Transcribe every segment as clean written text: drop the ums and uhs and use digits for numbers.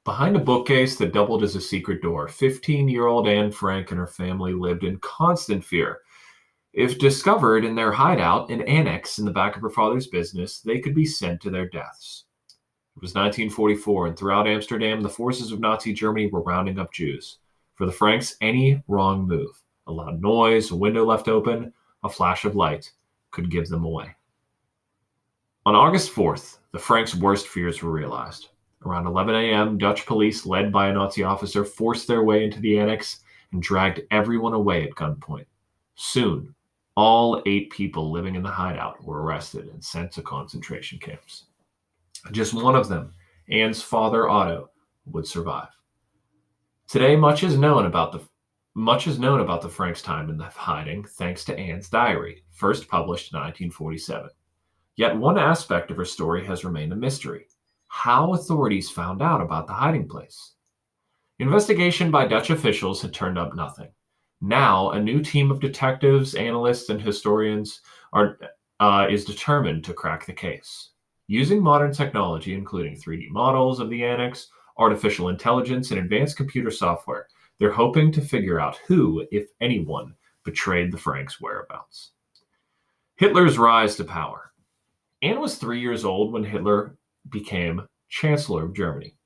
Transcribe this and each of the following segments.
Behind a bookcase that doubled as a secret door, 15-year-old Anne Frank and her family lived in constant fear. If discovered in their hideout, an annex in the back of her father's business, they could be sent to their deaths. It was 1944, and throughout Amsterdam, the forces of Nazi Germany were rounding up Jews. For the Franks, any wrong move, a loud noise, a window left open, a flash of light, could give them away. On August 4th, the Franks' worst fears were realized. Around 11 a.m., Dutch police, led by a Nazi officer, forced their way into the annex and dragged everyone away at gunpoint. Soon, all 8 people living in the hideout were arrested and sent to concentration camps. Just one of them, Anne's father Otto, would survive. Today, much is known about the Franks' time in the hiding thanks to Anne's diary, first published in 1947. Yet one aspect of her story has remained a mystery: how authorities found out about the hiding place. Investigation by Dutch officials had turned up nothing. Now, a new team of detectives, analysts, and historians is determined to crack the case. Using modern technology, including 3D models of the annex, artificial intelligence, and advanced computer software, they're hoping to figure out who, if anyone, betrayed the Franks' whereabouts. Hitler's rise to power. Anne was 3 years old when Hitler became Chancellor of Germany.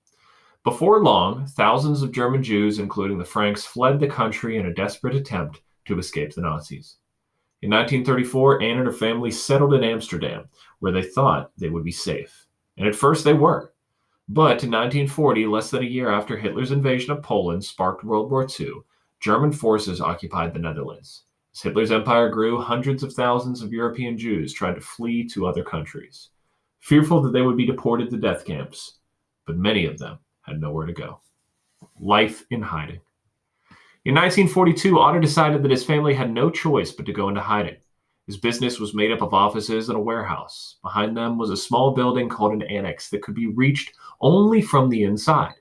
Before long, thousands of German Jews, including the Franks, fled the country in a desperate attempt to escape the Nazis. In 1934, Anne and her family settled in Amsterdam, where they thought they would be safe. And at first they were. But in 1940, less than a year after Hitler's invasion of Poland sparked World War II, German forces occupied the Netherlands. As Hitler's empire grew, hundreds of thousands of European Jews tried to flee to other countries, fearful that they would be deported to death camps. But many of them had nowhere to go. Life in hiding. In 1942, Otto decided that his family had no choice but to go into hiding. His business was made up of offices and a warehouse. Behind them was a small building called an annex that could be reached only from the inside.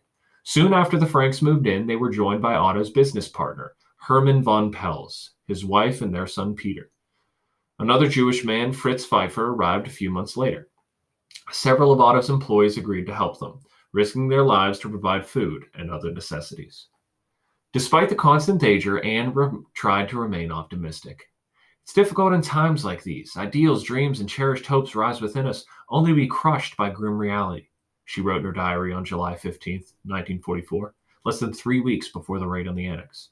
Soon after the Franks moved in, they were joined by Otto's business partner, Hermann von Pels, his wife, and their son Peter. Another Jewish man, Fritz Pfeiffer, arrived a few months later. Several of Otto's employees agreed to help them, risking their lives to provide food and other necessities. Despite the constant danger, Anne tried to remain optimistic. It's difficult in times like these. Ideals, dreams, and cherished hopes rise within us, only to be crushed by grim reality, she wrote in her diary on July 15th, 1944, less than 3 weeks before the raid on the annex.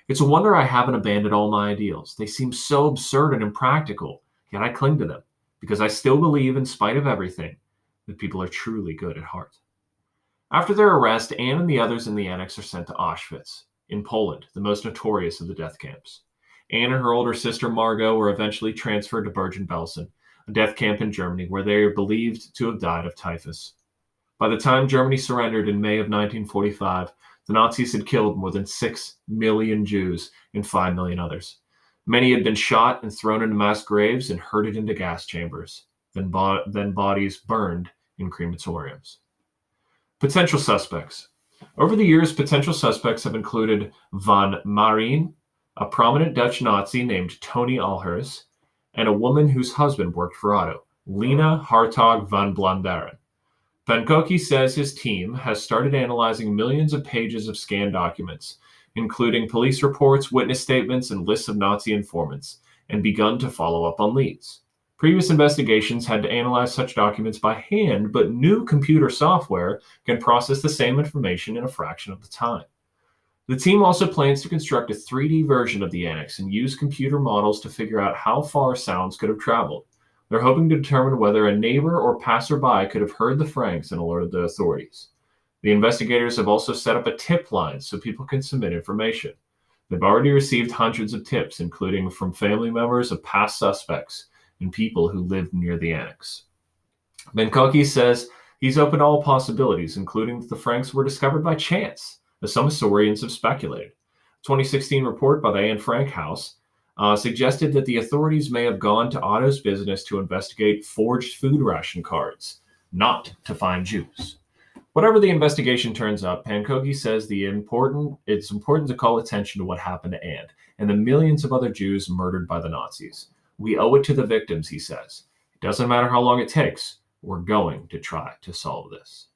It's a wonder I haven't abandoned all my ideals. They seem so absurd and impractical, yet I cling to them, because I still believe, in spite of everything, that people are truly good at heart. After their arrest, Anne and the others in the annex are sent to Auschwitz, in Poland, the most notorious of the death camps. Anne and her older sister Margot were eventually transferred to Bergen-Belsen, a death camp in Germany where they are believed to have died of typhus. By the time Germany surrendered in May of 1945, the Nazis had killed more than 6 million Jews and 5 million others. Many had been shot and thrown into mass graves and herded into gas chambers, then bodies burned in crematoriums. Potential suspects. Over the years, potential suspects have included Van Marien, a prominent Dutch Nazi named Tony Alhers, and a woman whose husband worked for Otto, Lena Hartog van Blandaren. Pankowski says his team has started analyzing millions of pages of scanned documents, including police reports, witness statements, and lists of Nazi informants, and begun to follow up on leads. Previous investigations had to analyze such documents by hand, but new computer software can process the same information in a fraction of the time. The team also plans to construct a 3D version of the annex and use computer models to figure out how far sounds could have traveled. They're hoping to determine whether a neighbor or passerby could have heard the Franks and alerted the authorities. The investigators have also set up a tip line so people can submit information. They've already received hundreds of tips, including from family members of past suspects and people who lived near the annex. Benkoki says he's open to all possibilities, including that the Franks were discovered by chance, as some historians have speculated. A 2016 report by the Anne Frank House suggested that the authorities may have gone to Otto's business to investigate forged food ration cards, not to find Jews. Whatever the investigation turns up, Pankowski says it's important to call attention to what happened to Anne and the millions of other Jews murdered by the Nazis. We owe it to the victims, he says. It doesn't matter how long it takes. We're going to try to solve this.